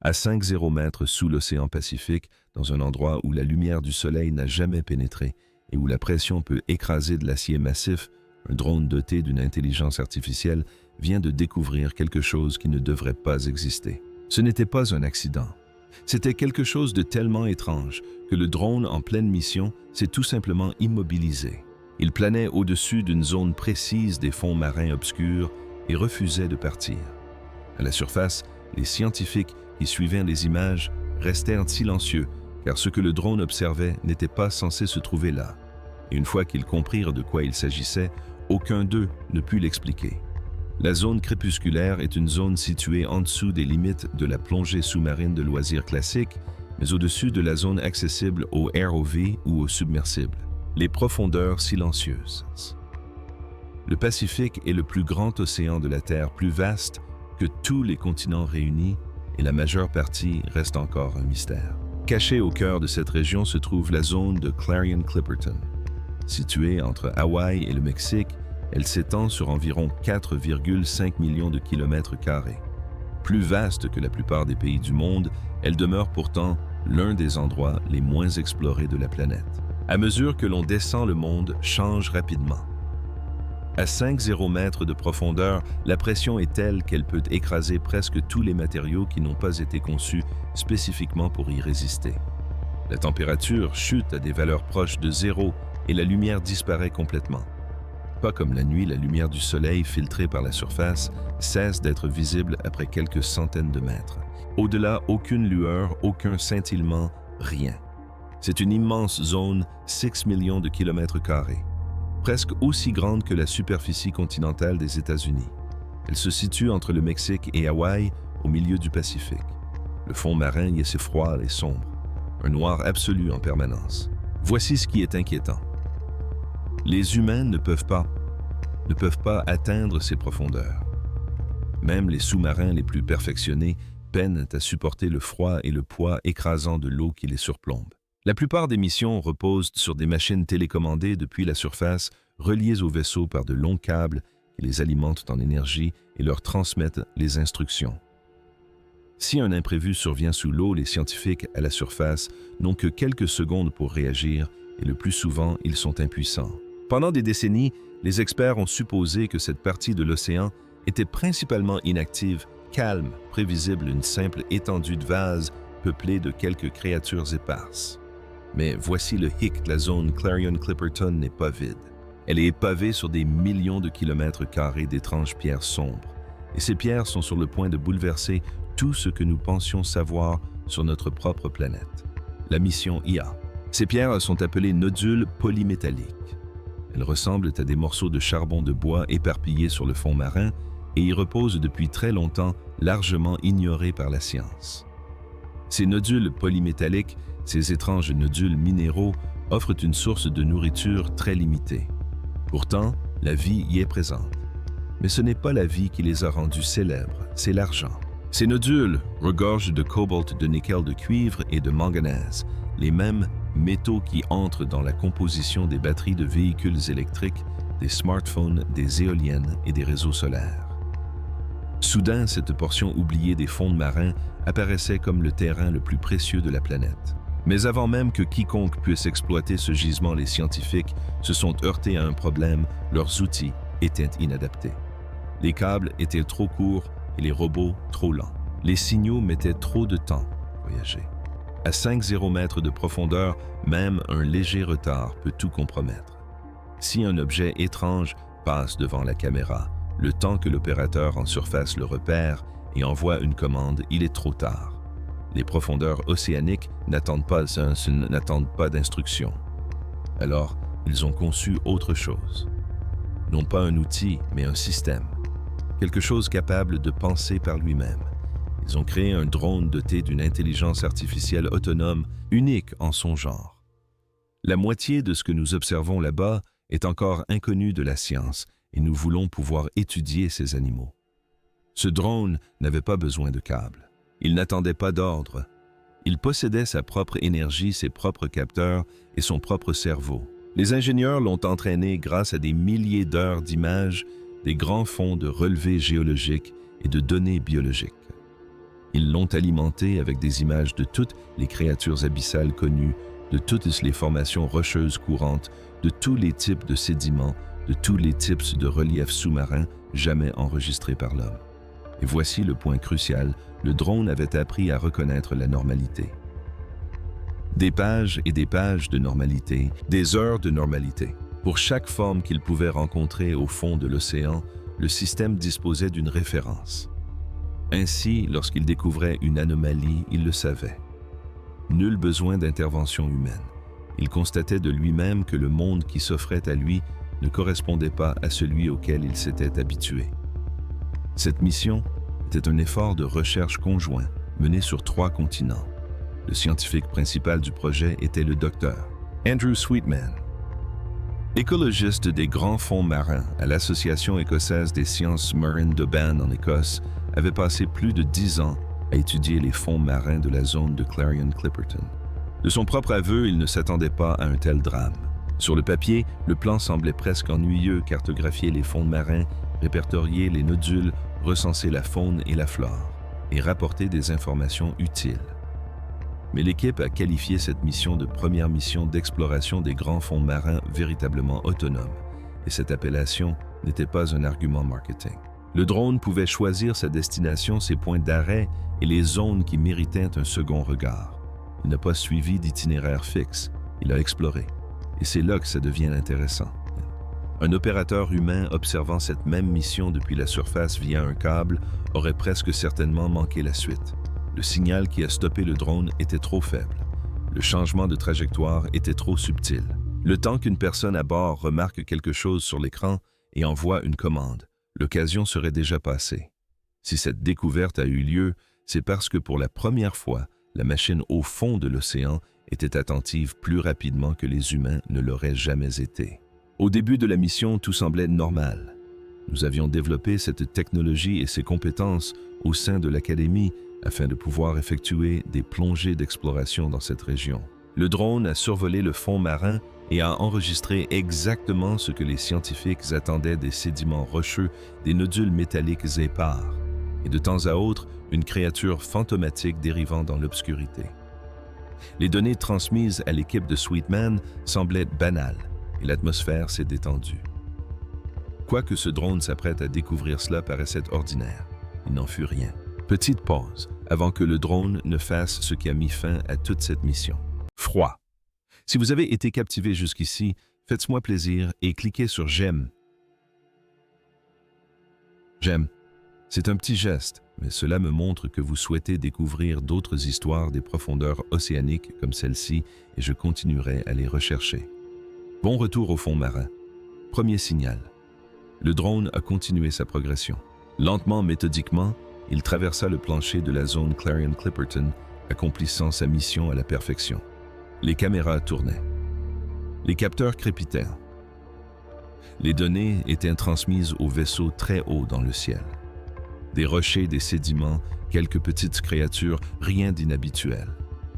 À 5,0 mètres sous l'océan Pacifique, dans un endroit où la lumière du soleil n'a jamais pénétré et où la pression peut écraser de l'acier massif, un drone doté d'une intelligence artificielle vient de découvrir quelque chose qui ne devrait pas exister. Ce n'était pas un accident. C'était quelque chose de tellement étrange que le drone en pleine mission s'est tout simplement immobilisé. Il planait au-dessus d'une zone précise des fonds marins obscurs et refusait de partir. À la surface, les scientifiques qui suivaient les images restèrent silencieux car ce que le drone observait n'était pas censé se trouver là. Et une fois qu'ils comprirent de quoi il s'agissait, aucun d'eux ne put l'expliquer. La zone crépusculaire est une zone située en dessous des limites de la plongée sous-marine de loisirs classique, mais au-dessus de la zone accessible aux ROV ou aux submersibles. Les profondeurs silencieuses. Le Pacifique est le plus grand océan de la Terre, plus vaste que tous les continents réunis, et la majeure partie reste encore un mystère. Cachée au cœur de cette région se trouve la zone de Clarion-Clipperton. Située entre Hawaï et le Mexique, elle s'étend sur environ 4,5 millions de kilomètres carrés. Plus vaste que la plupart des pays du monde, elle demeure pourtant l'un des endroits les moins explorés de la planète. À mesure que l'on descend, le monde change rapidement. À 5,0 mètres de profondeur, la pression est telle qu'elle peut écraser presque tous les matériaux qui n'ont pas été conçus spécifiquement pour y résister. La température chute à des valeurs proches de zéro et la lumière disparaît complètement. Pas comme la nuit, la lumière du soleil filtrée par la surface cesse d'être visible après quelques centaines de mètres. Au-delà, aucune lueur, aucun scintillement, rien. C'est une immense zone, 6 millions de kilomètres carrés, presque aussi grande que la superficie continentale des États-Unis. Elle se situe entre le Mexique et Hawaï, au milieu du Pacifique. Le fond marin y est froid et sombre, un noir absolu en permanence. Voici ce qui est inquiétant. Les humains ne peuvent pas atteindre ces profondeurs. Même les sous-marins les plus perfectionnés peinent à supporter le froid et le poids écrasant de l'eau qui les surplombe. La plupart des missions reposent sur des machines télécommandées depuis la surface, reliées au vaisseau par de longs câbles qui les alimentent en énergie et leur transmettent les instructions. Si un imprévu survient sous l'eau, les scientifiques à la surface n'ont que quelques secondes pour réagir et le plus souvent, ils sont impuissants. Pendant des décennies, les experts ont supposé que cette partie de l'océan était principalement inactive, calme, prévisible, une simple étendue de vase peuplée de quelques créatures éparses. Mais voici le hic, la zone Clarion-Clipperton n'est pas vide. Elle est pavée sur des millions de kilomètres carrés d'étranges pierres sombres. Et ces pierres sont sur le point de bouleverser tout ce que nous pensions savoir sur notre propre planète. La mission IA. Ces pierres sont appelées nodules polymétalliques. Elles ressemblent à des morceaux de charbon de bois éparpillés sur le fond marin et y reposent depuis très longtemps, largement ignorés par la science. Ces nodules polymétalliques, ces étranges nodules minéraux, offrent une source de nourriture très limitée. Pourtant, la vie y est présente. Mais ce n'est pas la vie qui les a rendus célèbres, c'est l'argent. Ces nodules regorgent de cobalt, de nickel, de cuivre et de manganèse, les mêmes métaux qui entrent dans la composition des batteries de véhicules électriques, des smartphones, des éoliennes et des réseaux solaires. Soudain, cette portion oubliée des fonds marins apparaissait comme le terrain le plus précieux de la planète. Mais avant même que quiconque puisse exploiter ce gisement, les scientifiques se sont heurtés à un problème, leurs outils étaient inadaptés. Les câbles étaient trop courts et les robots trop lents. Les signaux mettaient trop de temps à voyager. À 5,0 mètres de profondeur, même un léger retard peut tout compromettre. Si un objet étrange passe devant la caméra, le temps que l'opérateur en surface le repère et envoie une commande, il est trop tard. Les profondeurs océaniques n'attendent pas d'instructions. Alors, ils ont conçu autre chose. Non pas un outil, mais un système. Quelque chose capable de penser par lui-même. Ils ont créé un drone doté d'une intelligence artificielle autonome, unique en son genre. La moitié de ce que nous observons là-bas est encore inconnu de la science et nous voulons pouvoir étudier ces animaux. Ce drone n'avait pas besoin de câbles. Il n'attendait pas d'ordre. Il possédait sa propre énergie, ses propres capteurs et son propre cerveau. Les ingénieurs l'ont entraîné grâce à des milliers d'heures d'images, des grands fonds de relevés géologiques et de données biologiques. Ils l'ont alimenté avec des images de toutes les créatures abyssales connues, de toutes les formations rocheuses courantes, de tous les types de sédiments, de tous les types de reliefs sous-marins jamais enregistrés par l'homme. Et voici le point crucial, le drone avait appris à reconnaître la normalité. Des pages et des pages de normalité, des heures de normalité. Pour chaque forme qu'il pouvait rencontrer au fond de l'océan, le système disposait d'une référence. Ainsi, lorsqu'il découvrait une anomalie, il le savait. Nul besoin d'intervention humaine. Il constatait de lui-même que le monde qui s'offrait à lui ne correspondait pas à celui auquel il s'était habitué. Cette mission était un effort de recherche conjoint mené sur 3 continents. Le scientifique principal du projet était le docteur Andrew Sweetman. Écologiste des grands fonds marins à l'Association écossaise des sciences marines de Banff en Écosse, avait passé plus de 10 ans à étudier les fonds marins de la zone de Clarion-Clipperton. De son propre aveu, il ne s'attendait pas à un tel drame. Sur le papier, le plan semblait presque ennuyeux, cartographier les fonds marins, répertorier les nodules, recenser la faune et la flore, et rapporter des informations utiles. Mais l'équipe a qualifié cette mission de première mission d'exploration des grands fonds marins véritablement autonome, et cette appellation n'était pas un argument marketing. Le drone pouvait choisir sa destination, ses points d'arrêt et les zones qui méritaient un second regard. Il n'a pas suivi d'itinéraire fixe, il a exploré. Et c'est là que ça devient intéressant. Un opérateur humain observant cette même mission depuis la surface via un câble aurait presque certainement manqué la suite. Le signal qui a stoppé le drone était trop faible. Le changement de trajectoire était trop subtil. Le temps qu'une personne à bord remarque quelque chose sur l'écran et envoie une commande, l'occasion serait déjà passée. Si cette découverte a eu lieu, c'est parce que pour la première fois, la machine au fond de l'océan était attentive plus rapidement que les humains ne l'auraient jamais été. Au début de la mission, tout semblait normal. Nous avions développé cette technologie et ses compétences au sein de l'Académie afin de pouvoir effectuer des plongées d'exploration dans cette région. Le drone a survolé le fond marin et a enregistré exactement ce que les scientifiques attendaient des sédiments rocheux, des nodules métalliques épars, et de temps à autre, une créature fantomatique dérivant dans l'obscurité. Les données transmises à l'équipe de Sweetman semblaient banales, et l'atmosphère s'est détendue. Quoique ce drone s'apprête à découvrir cela paraissait ordinaire, il n'en fut rien. Petite pause, avant que le drone ne fasse ce qui a mis fin à toute cette mission. Froid. Si vous avez été captivé jusqu'ici, faites-moi plaisir et cliquez sur j'aime. J'aime. C'est un petit geste, mais cela me montre que vous souhaitez découvrir d'autres histoires des profondeurs océaniques comme celle-ci et je continuerai à les rechercher. Bon retour au fond marin. Premier signal. Le drone a continué sa progression. Lentement, méthodiquement, il traversa le plancher de la zone Clarion-Clipperton, accomplissant sa mission à la perfection. Les caméras tournaient. Les capteurs crépitaient. Les données étaient transmises au vaisseau très haut dans le ciel. Des rochers, des sédiments, quelques petites créatures, rien d'inhabituel.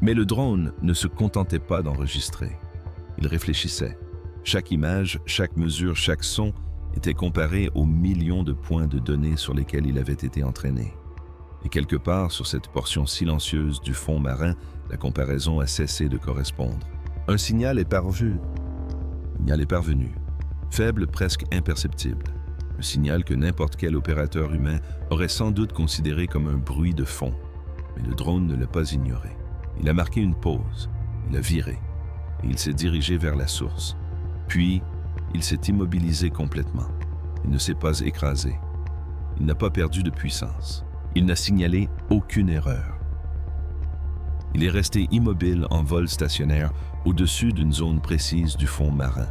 Mais le drone ne se contentait pas d'enregistrer. Il réfléchissait. Chaque image, chaque mesure, chaque son était comparé aux millions de points de données sur lesquels il avait été entraîné. Et quelque part sur cette portion silencieuse du fond marin, la comparaison a cessé de correspondre. Un signal est parvenu. Faible, presque imperceptible. Un signal que n'importe quel opérateur humain aurait sans doute considéré comme un bruit de fond. Mais le drone ne l'a pas ignoré. Il a marqué une pause, il a viré, et il s'est dirigé vers la source. Puis, il s'est immobilisé complètement. Il ne s'est pas écrasé. Il n'a pas perdu de puissance. Il n'a signalé aucune erreur. Il est resté immobile en vol stationnaire au-dessus d'une zone précise du fond marin.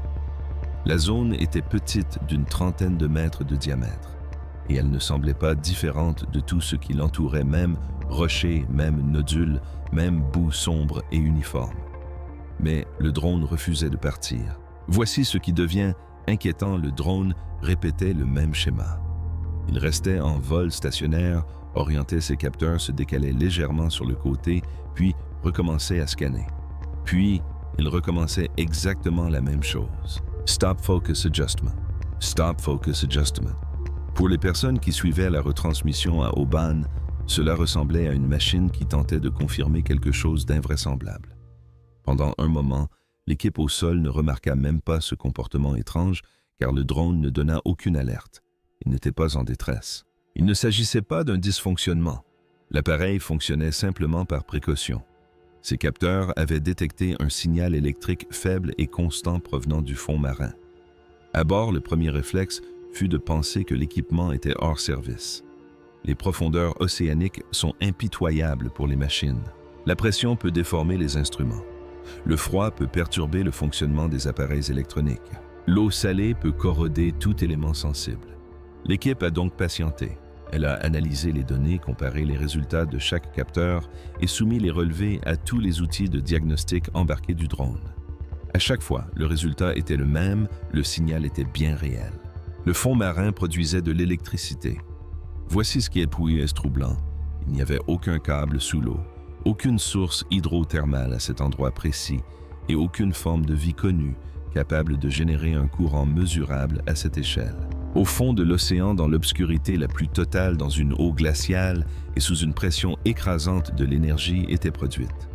La zone était petite d'une trentaine de mètres de diamètre, et elle ne semblait pas différente de tout ce qui l'entourait, même rochers, même nodules, même boue sombre et uniforme. Mais le drone refusait de partir. Voici ce qui devient inquiétant, le drone répétait le même schéma. Il restait en vol stationnaire, orientait ses capteurs, se décalait légèrement sur le côté, puis recommençait à scanner. Puis, il recommençait exactement la même chose. Stop Focus Adjustment. Stop Focus Adjustment. Pour les personnes qui suivaient la retransmission à Oban, Cela ressemblait à une machine qui tentait de confirmer quelque chose d'invraisemblable. Pendant un moment, l'équipe au sol ne remarqua même pas ce comportement étrange car le drone ne donna aucune alerte. Il n'était pas en détresse. Il ne s'agissait pas d'un dysfonctionnement. L'appareil fonctionnait simplement par précaution. Ses capteurs avaient détecté un signal électrique faible et constant provenant du fond marin. À bord, le premier réflexe fut de penser que l'équipement était hors service. Les profondeurs océaniques sont impitoyables pour les machines. La pression peut déformer les instruments. Le froid peut perturber le fonctionnement des appareils électroniques. L'eau salée peut corroder tout élément sensible. L'équipe a donc patienté. Elle a analysé les données, comparé les résultats de chaque capteur et soumis les relevés à tous les outils de diagnostic embarqués du drone. À chaque fois, le résultat était le même, le signal était bien réel. Le fond marin produisait de l'électricité. Voici ce qui est plus troublant. Il n'y avait aucun câble sous l'eau, aucune source hydrothermale à cet endroit précis et aucune forme de vie connue capable de générer un courant mesurable à cette échelle. Au fond de l'océan, dans l'obscurité la plus totale, dans une eau glaciale et sous une pression écrasante de l'énergie était produite.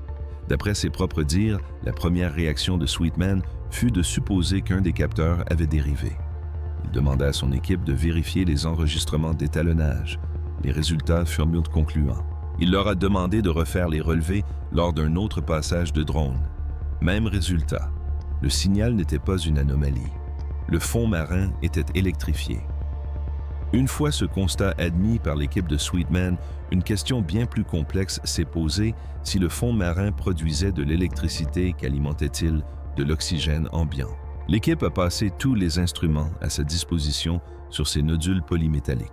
D'après ses propres dires, la première réaction de Sweetman fut de supposer qu'un des capteurs avait dérivé. Il demanda à son équipe de vérifier les enregistrements d'étalonnage. Les résultats furent mieux concluants. Il leur a demandé de refaire les relevés lors d'un autre passage de drone. Même résultat. Le signal n'était pas une anomalie. Le fond marin était électrifié. Une fois ce constat admis par l'équipe de Sweetman, une question bien plus complexe s'est posée si le fond marin produisait de l'électricité qu'alimentait-il de l'oxygène ambiant. L'équipe a passé tous les instruments à sa disposition sur ces nodules polymétalliques.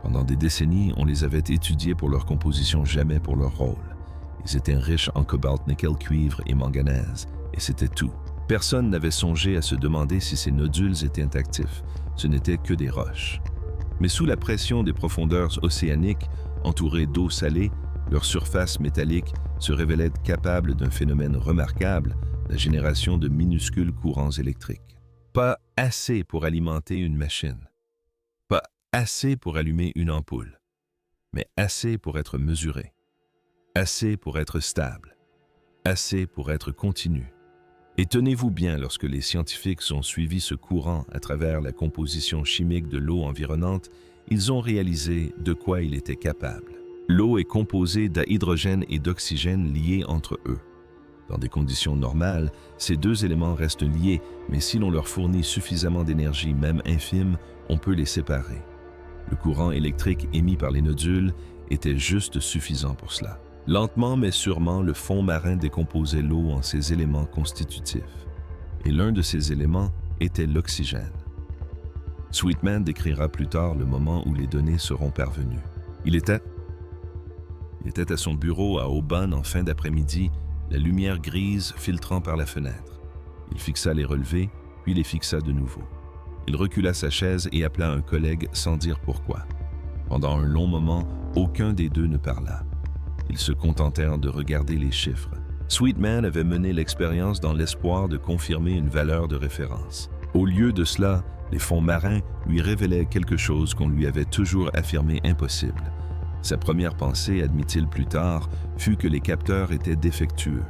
Pendant des décennies, on les avait étudiés pour leur composition, jamais pour leur rôle. Ils étaient riches en cobalt, nickel, cuivre et manganèse, et c'était tout. Personne n'avait songé à se demander si ces nodules étaient actifs. Ce n'étaient que des roches. Mais sous la pression des profondeurs océaniques, entourées d'eau salée, leur surface métallique se révélait capable d'un phénomène remarquable, la génération de minuscules courants électriques. Pas assez pour alimenter une machine. Pas assez pour allumer une ampoule. Mais assez pour être mesuré. Assez pour être stable. Assez pour être continu. Et tenez-vous bien lorsque les scientifiques ont suivi ce courant à travers la composition chimique de l'eau environnante, ils ont réalisé de quoi il était capable. L'eau est composée d'hydrogène et d'oxygène liés entre eux. Dans des conditions normales, ces deux éléments restent liés, mais si l'on leur fournit suffisamment d'énergie, même infime, on peut les séparer. Le courant électrique émis par les nodules était juste suffisant pour cela. Lentement mais sûrement, le fond marin décomposait l'eau en ses éléments constitutifs. Et l'un de ces éléments était l'oxygène. Sweetman décrira plus tard le moment où les données seront parvenues. Il était à son bureau à Aubonne en fin d'après-midi, la lumière grise filtrant par la fenêtre. Il fixa les relevés, puis les fixa de nouveau. Il recula sa chaise et appela un collègue sans dire pourquoi. Pendant un long moment, aucun des deux ne parla. Ils se contentèrent de regarder les chiffres. Sweetman avait mené l'expérience dans l'espoir de confirmer une valeur de référence. Au lieu de cela, les fonds marins lui révélaient quelque chose qu'on lui avait toujours affirmé impossible. Sa première pensée, admit-il plus tard, fut que les capteurs étaient défectueux.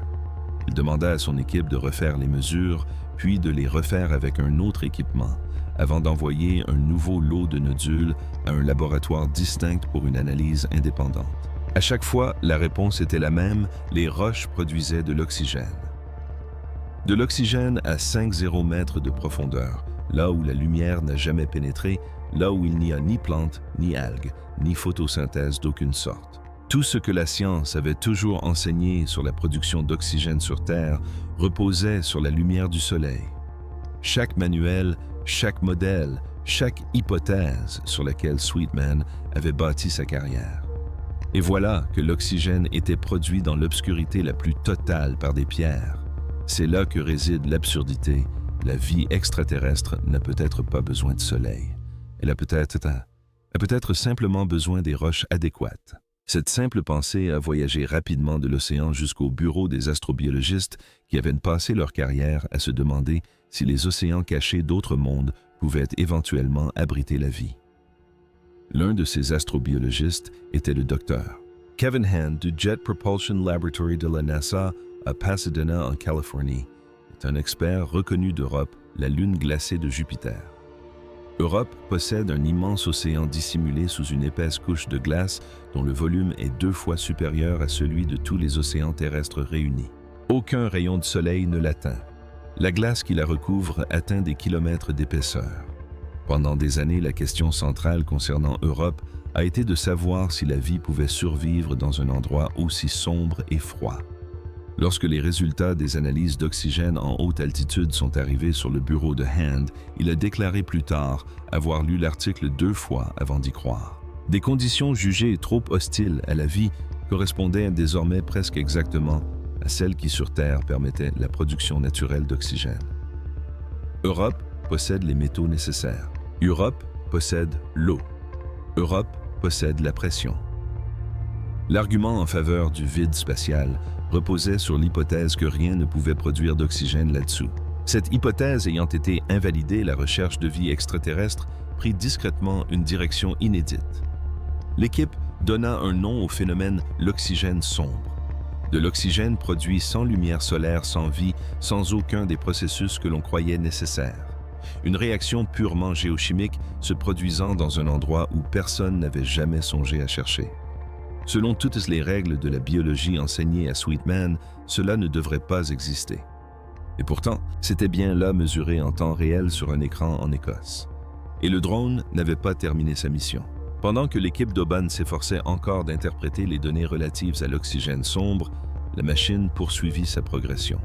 Il demanda à son équipe de refaire les mesures, puis de les refaire avec un autre équipement, avant d'envoyer un nouveau lot de nodules à un laboratoire distinct pour une analyse indépendante. À chaque fois, la réponse était la même, les roches produisaient de l'oxygène. De l'oxygène à 5,0 mètres de profondeur, là où la lumière n'a jamais pénétré, là où il n'y a ni plantes, ni algues, ni photosynthèse d'aucune sorte. Tout ce que la science avait toujours enseigné sur la production d'oxygène sur Terre reposait sur la lumière du soleil. Chaque manuel, chaque modèle, chaque hypothèse sur laquelle Sweetman avait bâti sa carrière. Et voilà que l'oxygène était produit dans l'obscurité la plus totale par des pierres. C'est là que réside l'absurdité. La vie extraterrestre n'a peut-être pas besoin de soleil. Elle a peut-être simplement besoin des roches adéquates. Cette simple pensée a voyagé rapidement de l'océan jusqu'au bureau des astrobiologistes qui avaient passé leur carrière à se demander si les océans cachés d'autres mondes pouvaient éventuellement abriter la vie. L'un de ces astrobiologistes était le docteur Kevin Hand du Jet Propulsion Laboratory de la NASA à Pasadena en Californie, est un expert reconnu d'Europe, la lune glacée de Jupiter. Europe possède un immense océan dissimulé sous une épaisse couche de glace dont le volume est 2 fois supérieur à celui de tous les océans terrestres réunis. Aucun rayon de soleil ne l'atteint. La glace qui la recouvre atteint des kilomètres d'épaisseur. Pendant des années, la question centrale concernant Europe a été de savoir si la vie pouvait survivre dans un endroit aussi sombre et froid. Lorsque les résultats des analyses d'oxygène en haute altitude sont arrivés sur le bureau de Hand, il a déclaré plus tard avoir lu l'article 2 fois avant d'y croire. Des conditions jugées trop hostiles à la vie correspondaient désormais presque exactement à celles qui sur Terre permettaient la production naturelle d'oxygène. Europe possède les métaux nécessaires. Europe possède l'eau. Europe possède la pression. L'argument en faveur du vide spatial reposait sur l'hypothèse que rien ne pouvait produire d'oxygène là-dessous. Cette hypothèse ayant été invalidée, la recherche de vie extraterrestre prit discrètement une direction inédite. L'équipe donna un nom au phénomène l'oxygène sombre. De l'oxygène produit sans lumière solaire, sans vie, sans aucun des processus que l'on croyait nécessaires. Une réaction purement géochimique se produisant dans un endroit où personne n'avait jamais songé à chercher. Selon toutes les règles de la biologie enseignées à Sweetman, cela ne devrait pas exister. Et pourtant, c'était bien là mesuré en temps réel sur un écran en Écosse. Et le drone n'avait pas terminé sa mission. Pendant que l'équipe d'Oban s'efforçait encore d'interpréter les données relatives à l'oxygène sombre, la machine poursuivit sa progression.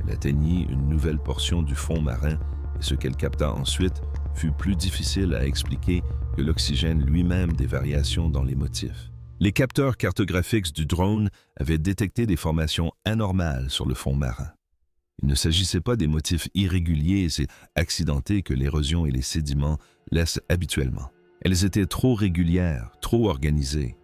Elle atteignit une nouvelle portion du fond marin et ce qu'elle capta ensuite fut plus difficile à expliquer que l'oxygène lui-même des variations dans les motifs. Les capteurs cartographiques du drone avaient détecté des formations anormales sur le fond marin. Il ne s'agissait pas des motifs irréguliers et accidentés que l'érosion et les sédiments laissent habituellement. Elles étaient trop régulières, trop organisées.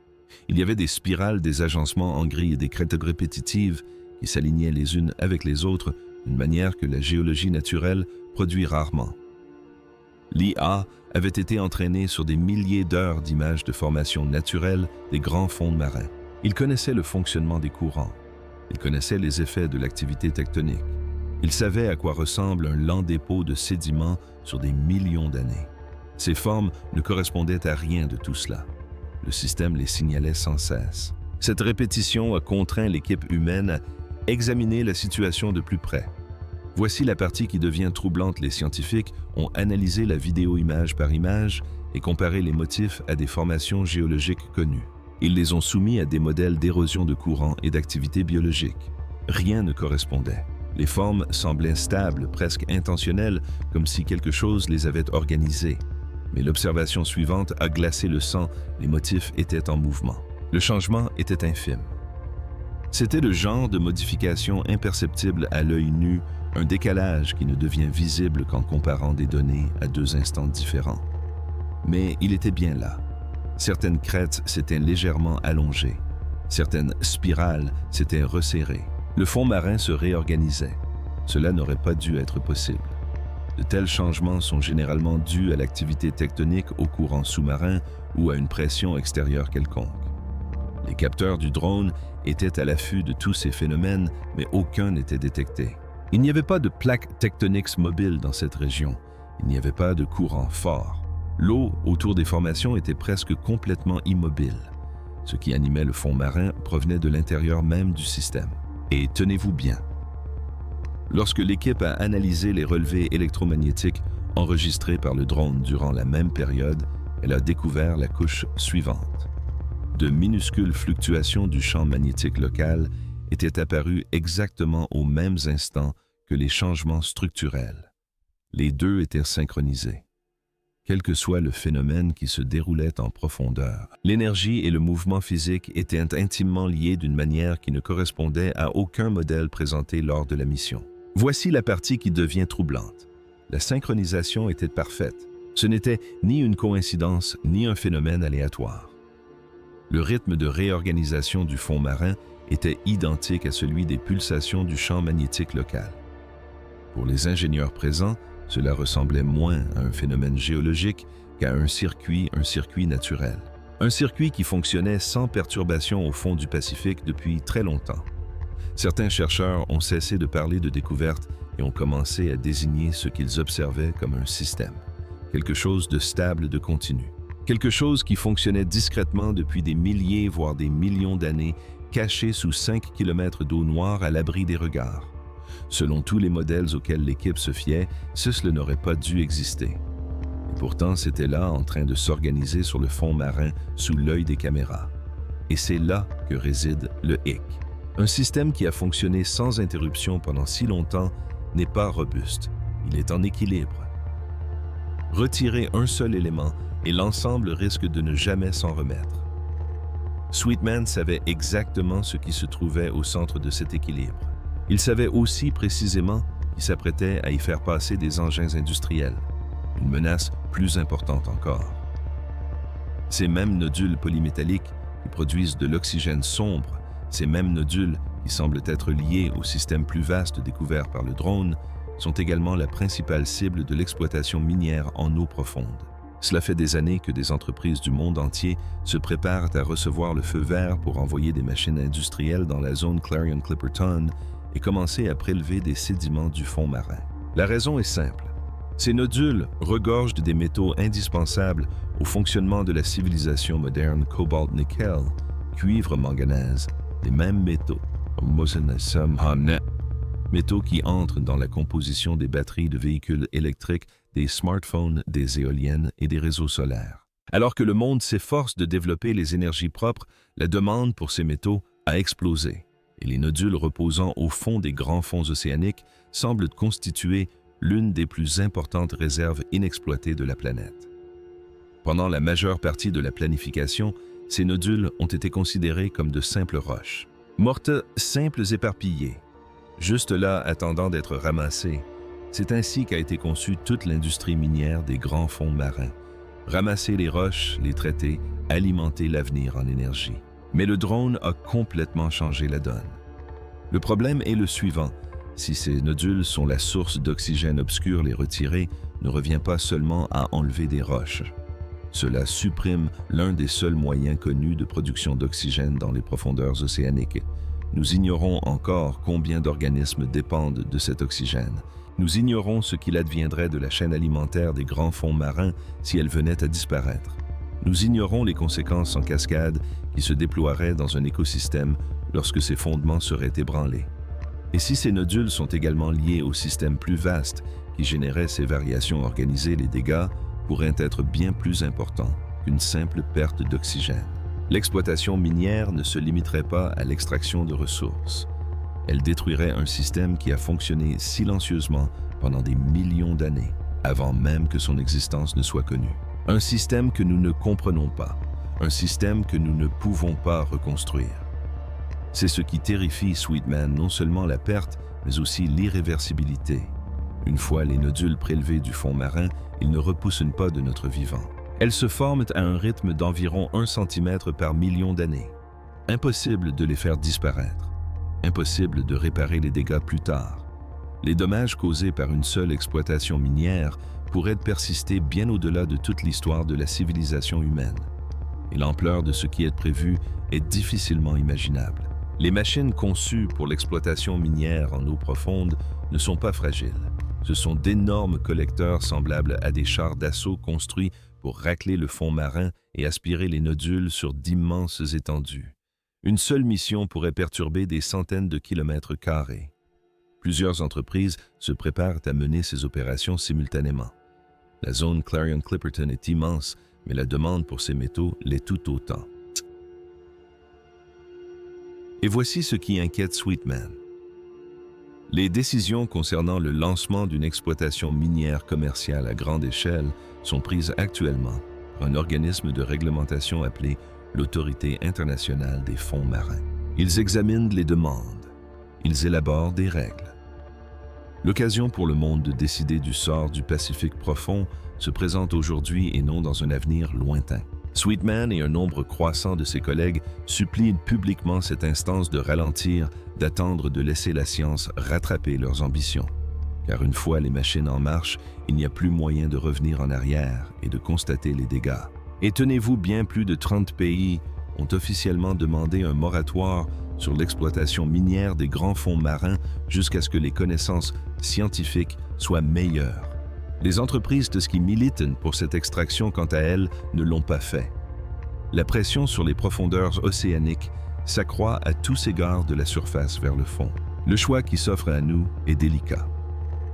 Il y avait des spirales, des agencements en gris et des crêtes répétitives qui s'alignaient les unes avec les autres d'une manière que la géologie naturelle produit rarement. L'IA avait été entraîné sur des milliers d'heures d'images de formations naturelles des grands fonds marins. Il connaissait le fonctionnement des courants. Il connaissait les effets de l'activité tectonique. Il savait à quoi ressemble un lent dépôt de sédiments sur des millions d'années. Ces formes ne correspondaient à rien de tout cela. Le système les signalait sans cesse. Cette répétition a contraint l'équipe humaine à examiner la situation de plus près. Voici la partie qui devient troublante. Les scientifiques ont analysé la vidéo image par image et comparé les motifs à des formations géologiques connues. Ils les ont soumis à des modèles d'érosion de courant et d'activité biologique. Rien ne correspondait. Les formes semblaient stables, presque intentionnelles, comme si quelque chose les avait organisées. Mais l'observation suivante a glacé le sang, les motifs étaient en mouvement. Le changement était infime. C'était le genre de modification imperceptible à l'œil nu, un décalage qui ne devient visible qu'en comparant des données à 2 instants différents. Mais il était bien là. Certaines crêtes s'étaient légèrement allongées. Certaines spirales s'étaient resserrées. Le fond marin se réorganisait. Cela n'aurait pas dû être possible. De tels changements sont généralement dus à l'activité tectonique au courant sous-marin ou à une pression extérieure quelconque. Les capteurs du drone étaient à l'affût de tous ces phénomènes, mais aucun n'était détecté. Il n'y avait pas de plaques tectoniques mobiles dans cette région. Il n'y avait pas de courant fort. L'eau autour des formations était presque complètement immobile. Ce qui animait le fond marin provenait de l'intérieur même du système. Et tenez-vous bien. Lorsque l'équipe a analysé les relevés électromagnétiques enregistrés par le drone durant la même période, elle a découvert la couche suivante. De minuscules fluctuations du champ magnétique local étaient apparues exactement aux mêmes instants que les changements structurels. Les deux étaient synchronisés. Quel que soit le phénomène qui se déroulait en profondeur, l'énergie et le mouvement physique étaient intimement liés d'une manière qui ne correspondait à aucun modèle présenté lors de la mission. Voici la partie qui devient troublante. La synchronisation était parfaite. Ce n'était ni une coïncidence, ni un phénomène aléatoire. Le rythme de réorganisation du fond marin était identique à celui des pulsations du champ magnétique local. Pour les ingénieurs présents, cela ressemblait moins à un phénomène géologique, qu'à un circuit naturel. Un circuit qui fonctionnait sans perturbation au fond du Pacifique depuis très longtemps. Certains chercheurs ont cessé de parler de découverte et ont commencé à désigner ce qu'ils observaient comme un système, quelque chose de stable, de continu. Quelque chose qui fonctionnait discrètement depuis des milliers, voire des millions d'années, caché sous 5 km d'eau noire à l'abri des regards. Selon tous les modèles auxquels l'équipe se fiait, cela n'aurait pas dû exister. Et pourtant, c'était là en train de s'organiser sur le fond marin sous l'œil des caméras. Et c'est là que réside le hic. Un système qui a fonctionné sans interruption pendant si longtemps n'est pas robuste. Il est en équilibre. Retirer un seul élément et l'ensemble risque de ne jamais s'en remettre. Sweetman savait exactement ce qui se trouvait au centre de cet équilibre. Il savait aussi précisément qu'il s'apprêtait à y faire passer des engins industriels, une menace plus importante encore. Ces mêmes nodules polymétalliques qui produisent de l'oxygène sombre, ces mêmes nodules qui semblent être liés au système plus vaste découvert par le drone, sont également la principale cible de l'exploitation minière en eau profonde. Cela fait des années que des entreprises du monde entier se préparent à recevoir le feu vert pour envoyer des machines industrielles dans la zone Clarion-Clipperton et commencer à prélever des sédiments du fond marin. La raison est simple. Ces nodules regorgent des métaux indispensables au fonctionnement de la civilisation moderne, cobalt, nickel, cuivre, manganèse, les mêmes métaux, métaux qui entrent dans la composition des batteries de véhicules électriques, des smartphones, des éoliennes et des réseaux solaires. Alors que le monde s'efforce de développer les énergies propres, la demande pour ces métaux a explosé et les nodules reposant au fond des grands fonds océaniques semblent constituer l'une des plus importantes réserves inexploitées de la planète. Pendant la majeure partie de la planification, ces nodules ont été considérés comme de simples roches, mortes simples éparpillées, juste là attendant d'être ramassées. C'est ainsi qu'a été conçue toute l'industrie minière des grands fonds marins. Ramasser les roches, les traiter, alimenter l'avenir en énergie. Mais le drone a complètement changé la donne. Le problème est le suivant. Si ces nodules sont la source d'oxygène obscur, les retirer ne revient pas seulement à enlever des roches. Cela supprime l'un des seuls moyens connus de production d'oxygène dans les profondeurs océaniques. Nous ignorons encore combien d'organismes dépendent de cet oxygène. Nous ignorons ce qu'il adviendrait de la chaîne alimentaire des grands fonds marins si elle venait à disparaître. Nous ignorons les conséquences en cascade qui se déploieraient dans un écosystème lorsque ses fondements seraient ébranlés. Et si ces nodules sont également liés au système plus vaste qui générait ces variations organisées, les dégâts pourraient être bien plus importants qu'une simple perte d'oxygène. L'exploitation minière ne se limiterait pas à l'extraction de ressources. Elle détruirait un système qui a fonctionné silencieusement pendant des millions d'années, avant même que son existence ne soit connue. Un système que nous ne comprenons pas, un système que nous ne pouvons pas reconstruire. C'est ce qui terrifie Sweetman, non seulement la perte, mais aussi l'irréversibilité. Une fois les nodules prélevés du fond marin, ils ne repoussent pas de notre vivant. Elles se forment à un rythme d'environ 1 cm par million d'années. Impossible de les faire disparaître. Impossible de réparer les dégâts plus tard. Les dommages causés par une seule exploitation minière pourraient persister bien au-delà de toute l'histoire de la civilisation humaine. Et l'ampleur de ce qui est prévu est difficilement imaginable. Les machines conçues pour l'exploitation minière en eau profonde ne sont pas fragiles. Ce sont d'énormes collecteurs semblables à des chars d'assaut construits pour racler le fond marin et aspirer les nodules sur d'immenses étendues. Une seule mission pourrait perturber des centaines de kilomètres carrés. Plusieurs entreprises se préparent à mener ces opérations simultanément. La zone Clarion-Clipperton est immense, mais la demande pour ces métaux l'est tout autant. Et voici ce qui inquiète Sweetman. Les décisions concernant le lancement d'une exploitation minière commerciale à grande échelle sont prises actuellement par un organisme de réglementation appelé l'Autorité internationale des fonds marins. Ils examinent les demandes. Ils élaborent des règles. L'occasion pour le monde de décider du sort du Pacifique profond se présente aujourd'hui et non dans un avenir lointain. Sweetman et un nombre croissant de ses collègues supplient publiquement cette instance de ralentir, d'attendre, de laisser la science rattraper leurs ambitions. car une fois les machines en marche, il n'y a plus moyen de revenir en arrière et de constater les dégâts. Et tenez-vous bien, plus de 30 pays ont officiellement demandé un moratoire sur l'exploitation minière des grands fonds marins jusqu'à ce que les connaissances scientifiques soient meilleures. Les entreprises de ski militent pour cette extraction, quant à elles, ne l'ont pas fait. La pression sur les profondeurs océaniques s'accroît à tous égards de la surface vers le fond. Le choix qui s'offre à nous est délicat.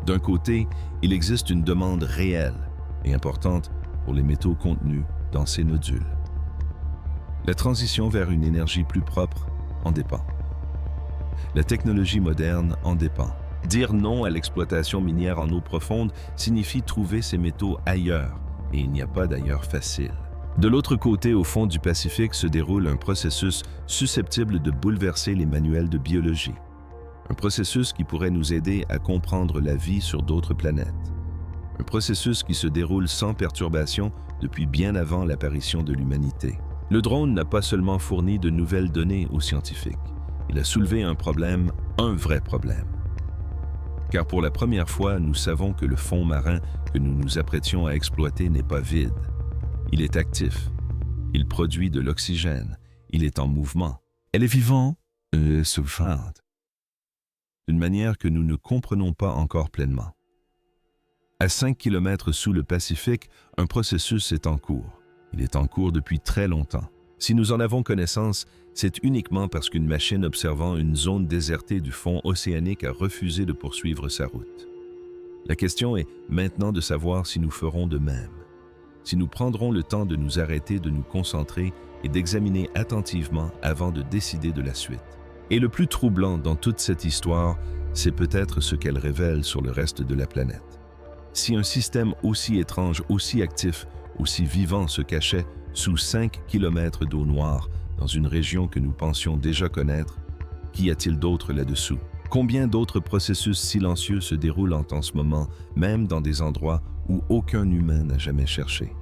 D'un côté, il existe une demande réelle et importante pour les métaux contenus dans ces nodules. La transition vers une énergie plus propre en dépend. La technologie moderne en dépend. Dire non à l'exploitation minière en eau profonde signifie trouver ces métaux ailleurs, et il n'y a pas d'ailleurs facile. De l'autre côté, au fond du Pacifique, se déroule un processus susceptible de bouleverser les manuels de biologie. Un processus qui pourrait nous aider à comprendre la vie sur d'autres planètes. Un processus qui se déroule sans perturbation depuis bien avant l'apparition de l'humanité. Le drone n'a pas seulement fourni de nouvelles données aux scientifiques. Il a soulevé un problème, un vrai problème. Car pour la première fois, nous savons que le fond marin que nous nous apprêtions à exploiter n'est pas vide. Il est actif. Il produit de l'oxygène. Il est en mouvement. Elle est vivante et souffrante. D'une manière que nous ne comprenons pas encore pleinement. À 5 km sous le Pacifique, un processus est en cours. Il est en cours depuis très longtemps. Si nous en avons connaissance, c'est uniquement parce qu'une machine observant une zone désertée du fond océanique a refusé de poursuivre sa route. La question est maintenant de savoir si nous ferons de même. Si nous prendrons le temps de nous arrêter, de nous concentrer et d'examiner attentivement avant de décider de la suite. Et le plus troublant dans toute cette histoire, c'est peut-être ce qu'elle révèle sur le reste de la planète. Si un système aussi étrange, aussi actif, aussi vivant se cachait sous 5 km d'eau noire dans une région que nous pensions déjà connaître, qu'y a-t-il d'autre là-dessous? Combien d'autres processus silencieux se déroulent en ce moment, même dans des endroits où aucun humain n'a jamais cherché?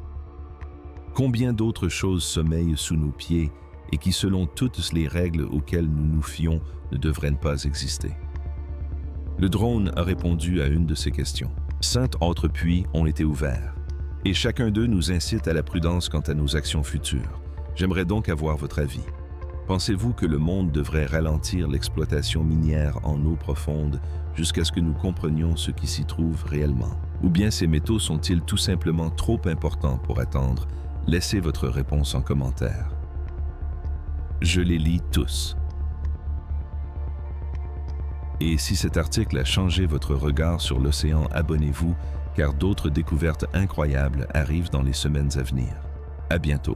Combien d'autres choses sommeillent sous nos pieds et qui, selon toutes les règles auxquelles nous nous fions, ne devraient pas exister? Le drone a répondu à une de ces questions. 5 autres puits ont été ouverts, et chacun d'eux nous incite à la prudence quant à nos actions futures. J'aimerais donc avoir votre avis. Pensez-vous que le monde devrait ralentir l'exploitation minière en eau profonde jusqu'à ce que nous comprenions ce qui s'y trouve réellement? Ou bien ces métaux sont-ils tout simplement trop importants pour attendre? Laissez votre réponse en commentaire. Je les lis tous. Et si cet article a changé votre regard sur l'océan, abonnez-vous, car d'autres découvertes incroyables arrivent dans les semaines à venir. À bientôt.